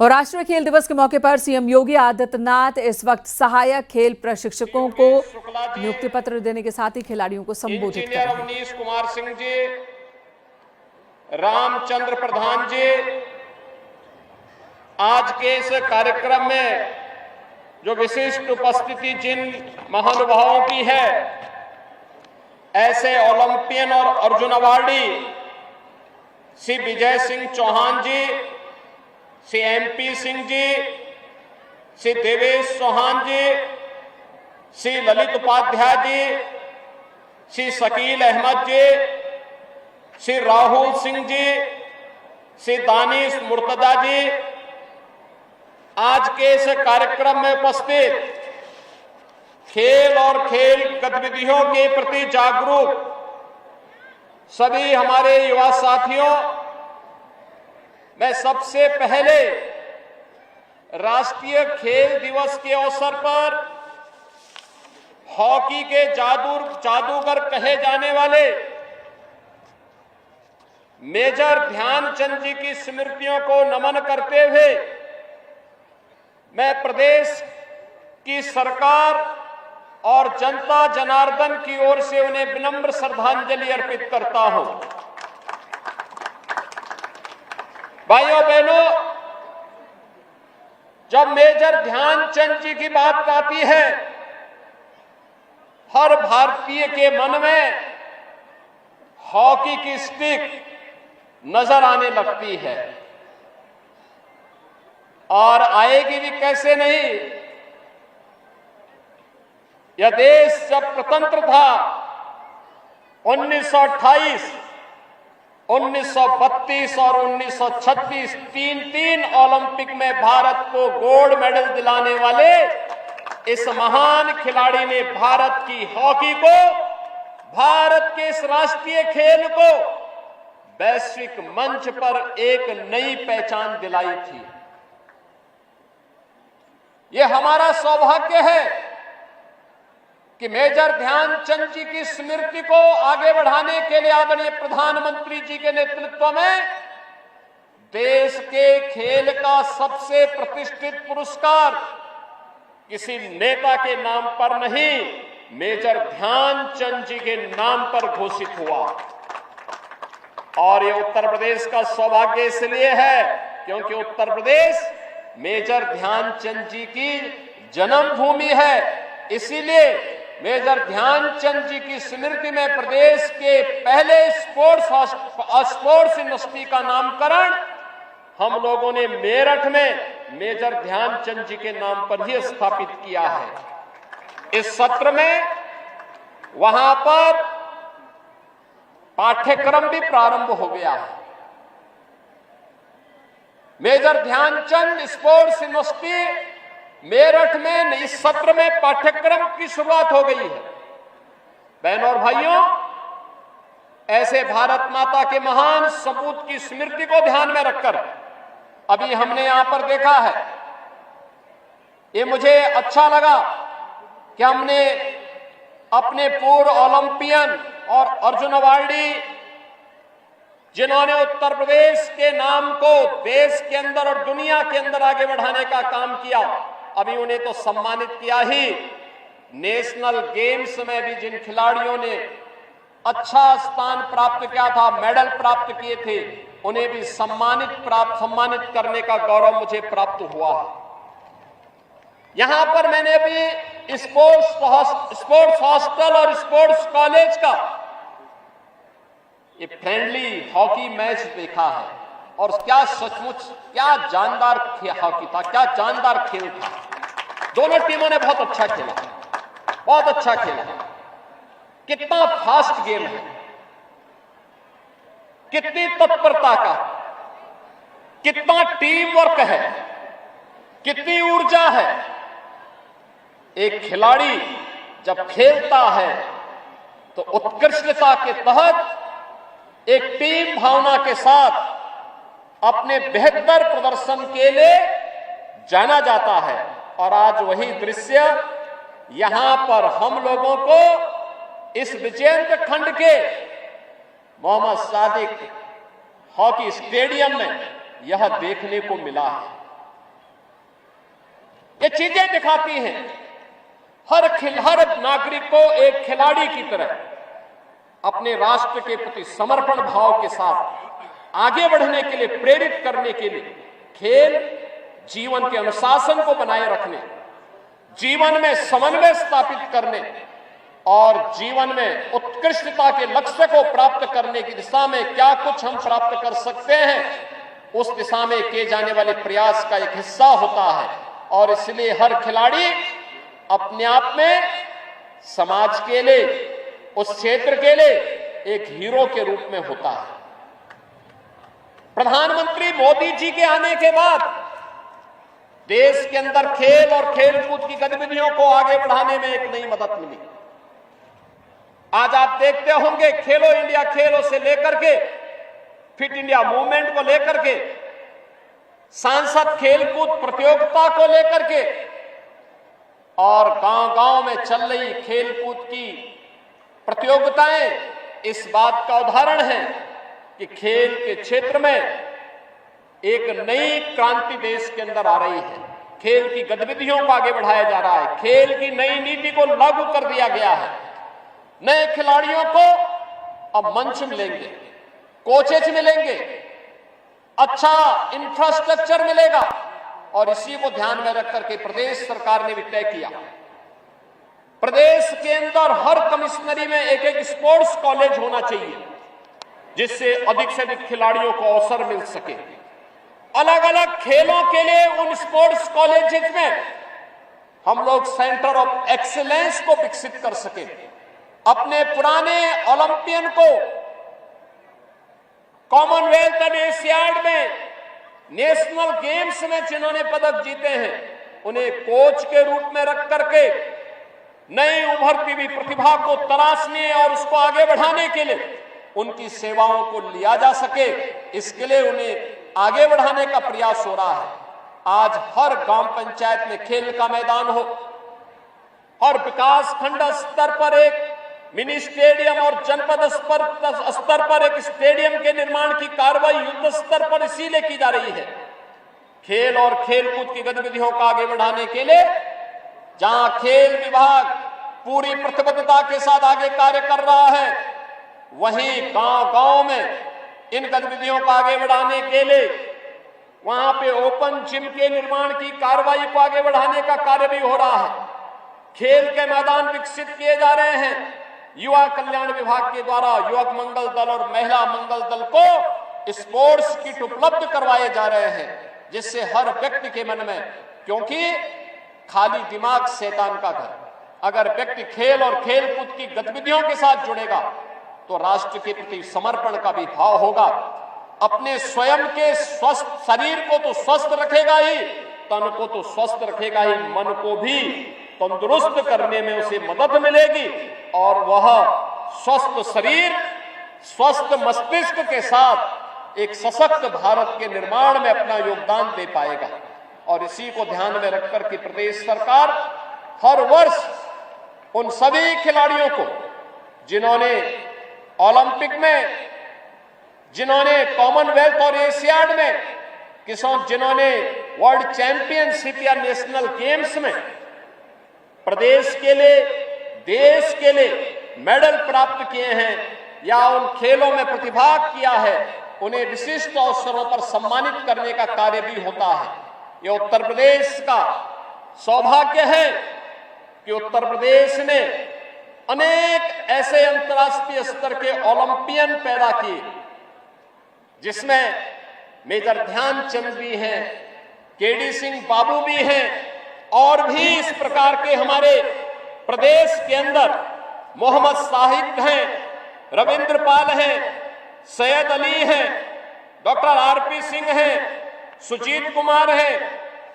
और राष्ट्रीय खेल दिवस के मौके पर सीएम योगी आदित्यनाथ इस वक्त सहायक खेल प्रशिक्षकों को नियुक्ति पत्र देने के साथ ही खिलाड़ियों को संबोधित कर रहे हैं। अवनीश कुमार सिंह जी, रामचंद्र प्रधान जी, आज के इस कार्यक्रम में जो विशिष्ट उपस्थिति जिन महानुभावों की है, ऐसे ओलंपियन और अर्जुन अवार्डी श्री विजय सिंह चौहान जी, श्री एमपी सिंह जी, श्री देवेश चौहान जी, श्री ललित उपाध्याय जी, श्री शकील अहमद जी, श्री राहुल सिंह जी, श्री दानिश मुर्तजा जी, आज के इस कार्यक्रम में उपस्थित खेल और खेल गतिविधियों के प्रति जागरूक सभी हमारे युवा साथियों, मैं सबसे पहले राष्ट्रीय खेल दिवस के अवसर पर हॉकी के जादूगर कहे जाने वाले मेजर ध्यानचंद जी की स्मृतियों को नमन करते हुए मैं प्रदेश की सरकार और जनता जनार्दन की ओर से उन्हें विनम्र श्रद्धांजलि अर्पित करता हूं। भाइयों बहनों, जब मेजर ध्यानचंद जी की बात आती है, हर भारतीय के मन में हॉकी की स्टिक नजर आने लगती है और आएगी भी कैसे नहीं। यह देश जब स्वतंत्र था 1928, 1932 और 1936 तीन ओलंपिक में भारत को गोल्ड मेडल दिलाने वाले इस महान खिलाड़ी ने भारत की हॉकी को, भारत के इस राष्ट्रीय खेल को वैश्विक मंच पर एक नई पहचान दिलाई थी। यह हमारा सौभाग्य है कि मेजर ध्यानचंद जी की स्मृति को आगे बढ़ाने के लिए आदरणीय प्रधानमंत्री जी के नेतृत्व में देश के खेल का सबसे प्रतिष्ठित पुरस्कार किसी नेता के नाम पर नहीं, मेजर ध्यानचंद जी के नाम पर घोषित हुआ। और ये उत्तर प्रदेश का सौभाग्य इसलिए है क्योंकि उत्तर प्रदेश मेजर ध्यानचंद जी की जन्मभूमि है। इसीलिए मेजर ध्यानचंद जी की स्मृति में प्रदेश के पहले स्पोर्ट्स यूनिवर्सिटी का नामकरण हम लोगों ने मेरठ में मेजर ध्यानचंद जी के नाम पर ही स्थापित किया है। इस सत्र में वहां पर पाठ्यक्रम भी प्रारंभ हो गया है। Major Dhyanchand sports university Meerut में इस सत्र में पाठ्यक्रम की शुरुआत हो गई है। बहनों और भाइयों, ऐसे भारत माता के महान सपूत की स्मृति को ध्यान में रखकर अभी हमने यहां पर देखा है, ये मुझे अच्छा लगा कि हमने अपने पूर्व ओलंपियन और अर्जुन अवार्डी जिन्होंने उत्तर प्रदेश के नाम को देश के अंदर और दुनिया के अंदर आगे बढ़ाने का काम किया, अभी उन्हें तो सम्मानित किया ही। नेशनल गेम्स में भी जिन खिलाड़ियों ने अच्छा स्थान प्राप्त किया था, मेडल प्राप्त किए थे, उन्हें भी सम्मानित करने का गौरव मुझे प्राप्त हुआ। यहां पर मैंने भी स्पोर्ट्स हॉस्टल और स्पोर्ट्स कॉलेज का ये फ्रेंडली हॉकी मैच देखा है और क्या सचमुच क्या जानदार हॉकी था, क्या जानदार खेल था। दोनों टीमों ने बहुत अच्छा खेला, बहुत अच्छा खेला। कितना फास्ट गेम है, कितनी तत्परता का, कितना टीम वर्क है, कितनी ऊर्जा है। एक खिलाड़ी जब खेलता है तो उत्कृष्टता के तहत एक टीम भावना के साथ अपने बेहतर प्रदर्शन के लिए जाना जाता है। और आज वही दृश्य यहां पर हम लोगों को इस विजयंत खंड के मोहम्मद सादिक हॉकी स्टेडियम में यह देखने को मिला है। ये चीजें दिखाती हैं हर नागरिक को एक खिलाड़ी की तरह अपने राष्ट्र के प्रति समर्पण भाव के साथ आगे बढ़ने के लिए प्रेरित करने के लिए खेल जीवन के अनुशासन को बनाए रखने, जीवन में समन्वय स्थापित करने और जीवन में उत्कृष्टता के लक्ष्य को प्राप्त करने की दिशा में क्या कुछ हम प्राप्त कर सकते हैं, उस दिशा में किए जाने वाले प्रयास का एक हिस्सा होता है। और इसलिए हर खिलाड़ी अपने आप में समाज के लिए, उस क्षेत्र के लिए एक हीरो के रूप में होता है। प्रधानमंत्री मोदी जी के आने के बाद देश के अंदर खेल और खेलकूद की गतिविधियों को आगे बढ़ाने में एक नई मदद मिली। आज आप देखते होंगे खेलो इंडिया खेलों से लेकर के फिट इंडिया मूवमेंट को लेकर के, सांसद खेलकूद प्रतियोगिता को लेकर के और गांव-गांव में चल रही खेलकूद की प्रतियोगिताएं इस बात का उदाहरण है कि खेल के क्षेत्र में एक नई क्रांति देश के अंदर आ रही है। खेल की गतिविधियों को आगे बढ़ाया जा रहा है, खेल की नई नीति को लागू कर दिया गया है। नए खिलाड़ियों को अब मंच मिलेंगे, कोचेज मिलेंगे, अच्छा इंफ्रास्ट्रक्चर मिलेगा और इसी को ध्यान में रखकर के प्रदेश सरकार ने भी तय किया, प्रदेश के अंदर हर कमिश्नरी में एक एक स्पोर्ट्स कॉलेज होना चाहिए जिससे अधिक से अधिक खिलाड़ियों को अवसर मिल सके। अलग अलग खेलों के लिए उन स्पोर्ट्स कॉलेजेस में हम लोग सेंटर ऑफ एक्सीलेंस को विकसित कर सके। अपने पुराने ओलंपियन को कॉमनवेल्थ और एशियाड में, नेशनल गेम्स में जिन्होंने पदक जीते हैं, उन्हें कोच के रूप में रख करके नई उभरती हुई प्रतिभा को तराशने और उसको आगे बढ़ाने के लिए उनकी सेवाओं को लिया जा सके, इसके लिए उन्हें आगे बढ़ाने का प्रयास हो रहा है। आज हर ग्राम पंचायत में खेल का मैदान हो, और विकास खंड स्तर पर एक मिनी स्टेडियम और जनपद स्तर पर एक स्टेडियम के निर्माण की कार्रवाई युद्ध स्तर पर इसीलिए की जा रही है। खेल और खेलकूद की गतिविधियों को आगे बढ़ाने के लिए जहां खेल विभाग पूरी प्रतिबद्धता के साथ आगे कार्य कर रहा है, वहीं गांव-गांव में इन गतिविधियों को आगे बढ़ाने के लिए वहां पे ओपन जिम के निर्माण की कार्रवाई को आगे बढ़ाने का कार्य भी हो रहा है। खेल के मैदान विकसित किए जा रहे हैं। युवा कल्याण विभाग के द्वारा युवक मंगल दल और महिला मंगल दल को स्पोर्ट्स किट उपलब्ध करवाए जा रहे हैं, जिससे हर व्यक्ति के मन में, क्योंकि खाली दिमाग शैतान का घर, अगर व्यक्ति खेल और खेलकूद की गतिविधियों के साथ जुड़ेगा तो राष्ट्र के प्रति समर्पण का भी भाव होगा। अपने स्वयं के स्वस्थ शरीर को तो स्वस्थ रखेगा ही, तन को तो स्वस्थ रखेगा ही, मन को भी तंदुरुस्त करने में उसे मदद मिलेगी और वह स्वस्थ शरीर, स्वस्थ मस्तिष्क के साथ एक सशक्त भारत के निर्माण में अपना योगदान दे पाएगा। और इसी को ध्यान में रखकर के प्रदेश सरकार हर वर्ष उन सभी खिलाड़ियों को जिन्होंने ओलंपिक में, जिन्होंने कॉमनवेल्थ और एशियाड में, जिन्होंने वर्ल्ड चैंपियनशिप या नेशनल गेम्स में प्रदेश के लिए, देश के लिए मेडल प्राप्त किए हैं या उन खेलों में प्रतिभाग किया है, उन्हें विशिष्ट अवसरों पर सम्मानित करने का कार्य भी होता है। ये उत्तर प्रदेश का सौभाग्य है कि उत्तर प्रदेश ने अनेक ऐसे अंतर्राष्ट्रीय स्तर के ओलंपियन पैदा किए, जिसमें मेजर ध्यानचंद भी हैं, केडी सिंह बाबू भी हैं, और भी इस प्रकार के हमारे प्रदेश के अंदर मोहम्मद साहिब हैं, रविंद्र पाल हैं, सैयद अली हैं, डॉक्टर आरपी सिंह हैं, सुजीत कुमार हैं,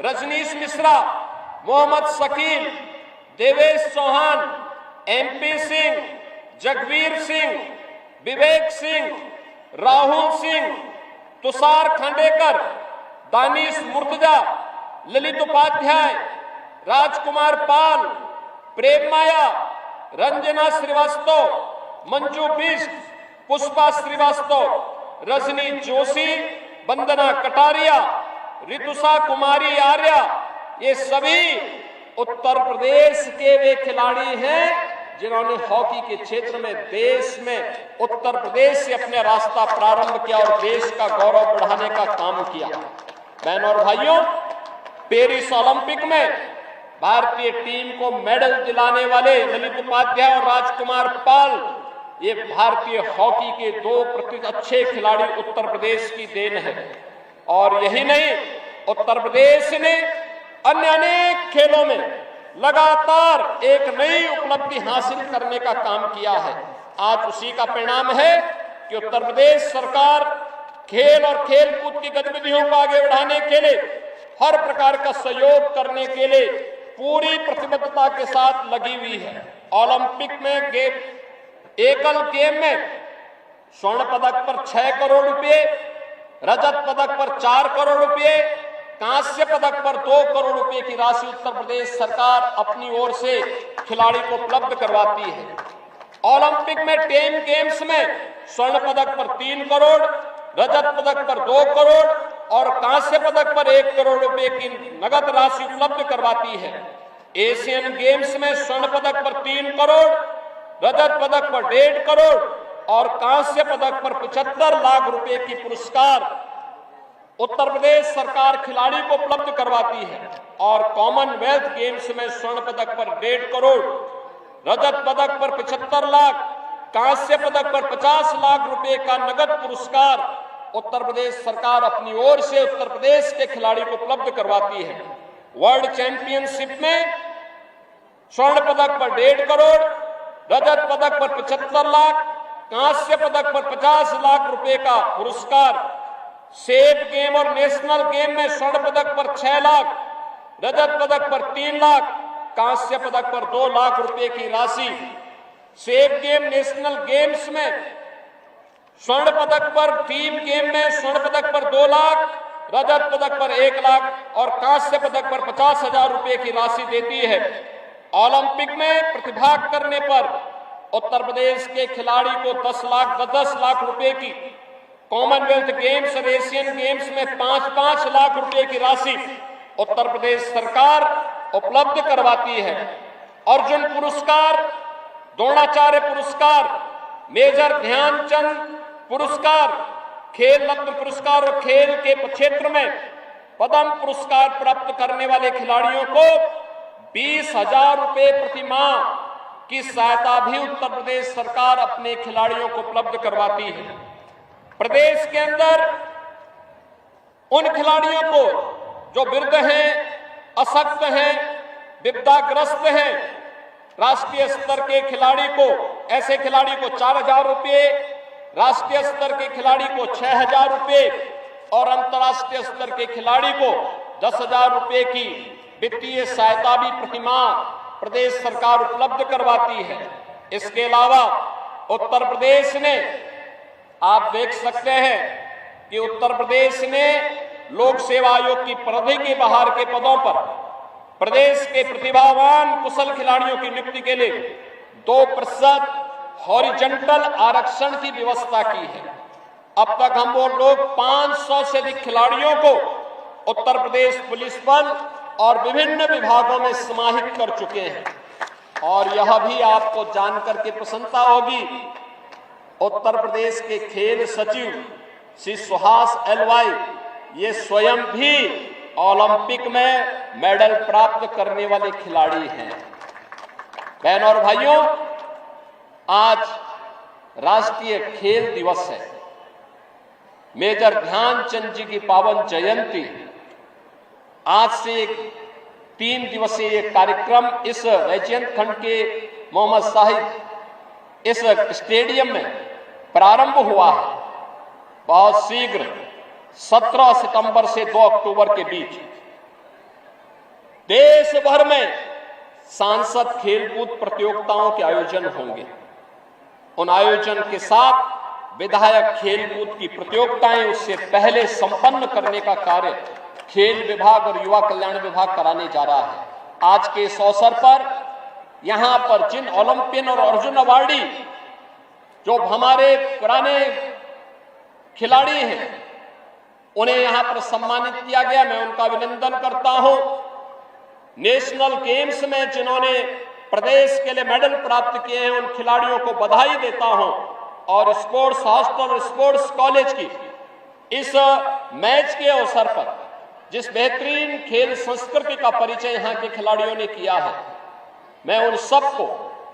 रजनीश मिश्रा, मोहम्मद शकील, देवेश चौहान, एमपी सिंह, जगवीर सिंह, विवेक सिंह, राहुल सिंह, तुषार खांडेकर, दानिश मुर्तजा, ललित उपाध्याय, राजकुमार पाल, प्रेम माया, रंजना श्रीवास्तव, मंजू बिष्ट, पुष्पा श्रीवास्तव, रजनी जोशी, वंदना कटारिया, ऋतुषा कुमारी आर्या, ये सभी उत्तर प्रदेश के वे खिलाड़ी हैं जिन्होंने हॉकी के क्षेत्र में देश में उत्तर प्रदेश से अपने रास्ता प्रारंभ किया और देश का गौरव बढ़ाने का काम किया। बहनों और भाइयों, पेरिस ओलंपिक में भारतीय टीम को मेडल दिलाने वाले ललित उपाध्याय और राजकुमार पाल, ये भारतीय हॉकी के दो अच्छे खिलाड़ी उत्तर प्रदेश की देन है। और यही नहीं, उत्तर प्रदेश ने अन्य अनेक खेलों में लगातार एक नई उपलब्धि हासिल करने का काम किया है। आज उसी का परिणाम है कि उत्तर प्रदेश सरकार खेल और खेल कूद की गतिविधियों को आगे बढ़ाने के लिए हर प्रकार का सहयोग करने के लिए पूरी प्रतिबद्धता के साथ लगी हुई है। ओलंपिक में एकल गेम में स्वर्ण पदक पर 6 करोड़ रुपए, रजत पदक पर 4 करोड़ रुपए, कांस्य पदक पर 2 करोड़ रुपए की राशि उत्तर प्रदेश सरकार अपनी ओर से खिलाड़ी को उपलब्ध करवाती है। ओलंपिक में 10 गेम्स में स्वर्ण पदक पर 3 करोड़, रजत पदक पर 2 करोड़ और कांस्य पदक पर 1 करोड़ रुपए की नगद राशि उपलब्ध करवाती है। एशियन गेम्स में स्वर्ण पदक पर 3 करोड़, रजत पदक पर 1.5 करोड़ और कांस्य पदक पर 75 लाख रुपए की पुरस्कार उत्तर प्रदेश सरकार खिलाड़ी को उपलब्ध करवाती है। और कॉमनवेल्थ गेम्स में स्वर्ण पदक पर 1.5 करोड़, रजत पदक पर 75 लाख, कांस्य पदक पर 50 लाख रुपए का नगद पुरस्कार उत्तर प्रदेश सरकार अपनी ओर से उत्तर प्रदेश के खिलाड़ी को उपलब्ध करवाती है। वर्ल्ड चैंपियनशिप में स्वर्ण पदक पर 1.5 करोड़, रजत पदक पर 75 लाख, कांस्य पदक पर 50 लाख रुपए का पुरस्कार, सेफ गेम और नेशनल गेम में स्वर्ण पदक पर 6 लाख, रजत पदक पर 3 लाख, कांस्य पदक पर 2 लाख रुपए की राशि, सेफ गेम नेशनल गेम्स में स्वर्ण पदक पर, टीम गेम में स्वर्ण पदक पर 2 लाख, रजत पदक पर 1 लाख और कांस्य पदक पर 50,000 रुपए की राशि देती है। ओलंपिक में प्रतिभाग करने पर उत्तर प्रदेश के खिलाड़ी को 10 लाख रुपए की, कॉमनवेल्थ गेम्स और एशियन गेम्स में 5-5 लाख रुपए की राशि उत्तर प्रदेश सरकार उपलब्ध करवाती है। अर्जुन पुरस्कार, द्रोणाचार्य पुरस्कार, मेजर ध्यानचंद पुरस्कार, खेल रत्न पुरस्कार और खेल के क्षेत्र में पद्म पुरस्कार प्राप्त करने वाले खिलाड़ियों को 20,000 रुपए प्रति माह की सहायता भी उत्तर प्रदेश सरकार अपने खिलाड़ियों को उपलब्ध करवाती है। प्रदेश के अंदर उन खिलाड़ियों को जो वृद्ध हैं, अशक्त हैं, विपदाग्रस्त हैं, राष्ट्रीय स्तर के खिलाड़ी को, ऐसे खिलाड़ी को 4,000 रुपए, राष्ट्रीय स्तर के खिलाड़ी को 6,000 रुपए और अंतर्राष्ट्रीय स्तर के खिलाड़ी को 10,000 रुपए की वित्तीय सहायता भी प्रतिमाह प्रदेश सरकार उपलब्ध करवाती है। इसके अलावा उत्तर प्रदेश ने, आप देख सकते हैं कि उत्तर प्रदेश ने लोक सेवा आयोग की परिधि के बाहर के पदों पर प्रदेश के प्रतिभावान कुशल खिलाड़ियों की नियुक्ति के लिए 2% हॉरिजॉन्टल आरक्षण की व्यवस्था की है। अब तक हम वो लोग 500 से अधिक खिलाड़ियों को उत्तर प्रदेश पुलिस बल और विभिन्न विभागों में समाहित कर चुके हैं। और यह भी आपको जानकर के प्रसन्नता होगी, उत्तर प्रदेश के खेल सचिव श्री सुहास LY ये स्वयं भी ओलंपिक में मेडल प्राप्त करने वाले खिलाड़ी हैं। बहनों और भाइयों, आज राष्ट्रीय खेल दिवस है। मेजर ध्यानचंद जी की पावन जयंती। आज से एक 3 दिवसीय कार्यक्रम इस वैजयंत खंड के मोहम्मद साहिब इस स्टेडियम में प्रारंभ हुआ है। बहुत शीघ्र 17 सितंबर से 2 अक्टूबर के बीच देश भर में सांसद खेलकूद प्रतियोगिताओं के आयोजन होंगे। उन आयोजन के साथ विधायक खेलकूद की प्रतियोगिताएं उससे पहले संपन्न करने का कार्य खेल विभाग और युवा कल्याण विभाग कराने जा रहा है। आज के इस अवसर पर यहां पर जिन ओलंपियन और अर्जुन अवार्डी जो हमारे पुराने खिलाड़ी हैं, उन्हें यहां पर सम्मानित किया गया। मैं उनका अभिनंदन करता हूं। नेशनल गेम्स में जिन्होंने प्रदेश के लिए मेडल प्राप्त किए हैं, उन खिलाड़ियों को बधाई देता हूं। और स्पोर्ट्स हॉस्टल और स्पोर्ट्स कॉलेज की इस मैच के अवसर पर जिस बेहतरीन खेल संस्कृति का परिचय यहां के खिलाड़ियों ने किया है, मैं उन सबको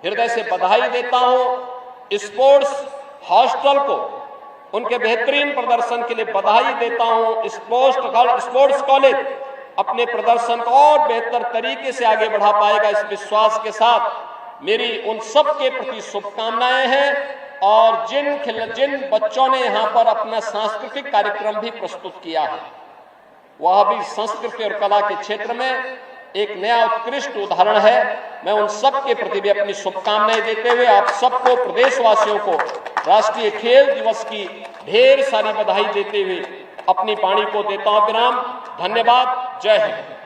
हृदय से बधाई देता हूं। स्पोर्ट्स हॉस्टल को उनके बेहतरीन प्रदर्शन के लिए बधाई देता हूं। स्पोर्ट्स कॉलेज अपने प्रदर्शन को और बेहतर तरीके से आगे बढ़ा पाएगा, इस विश्वास के साथ मेरी उन सब के प्रति शुभकामनाएं हैं। और जिन बच्चों ने यहां पर अपना सांस्कृतिक कार्यक्रम भी प्रस्तुत किया है, वह भी संस्कृति और कला के क्षेत्र में एक नया उत्कृष्ट उदाहरण है। मैं उन सब के प्रति भी अपनी शुभकामनाएं देते हुए आप सबको, प्रदेशवासियों को राष्ट्रीय खेल दिवस की ढेर सारी बधाई देते हुए अपनी वाणी को देता हूं विराम। धन्यवाद। जय हिंद।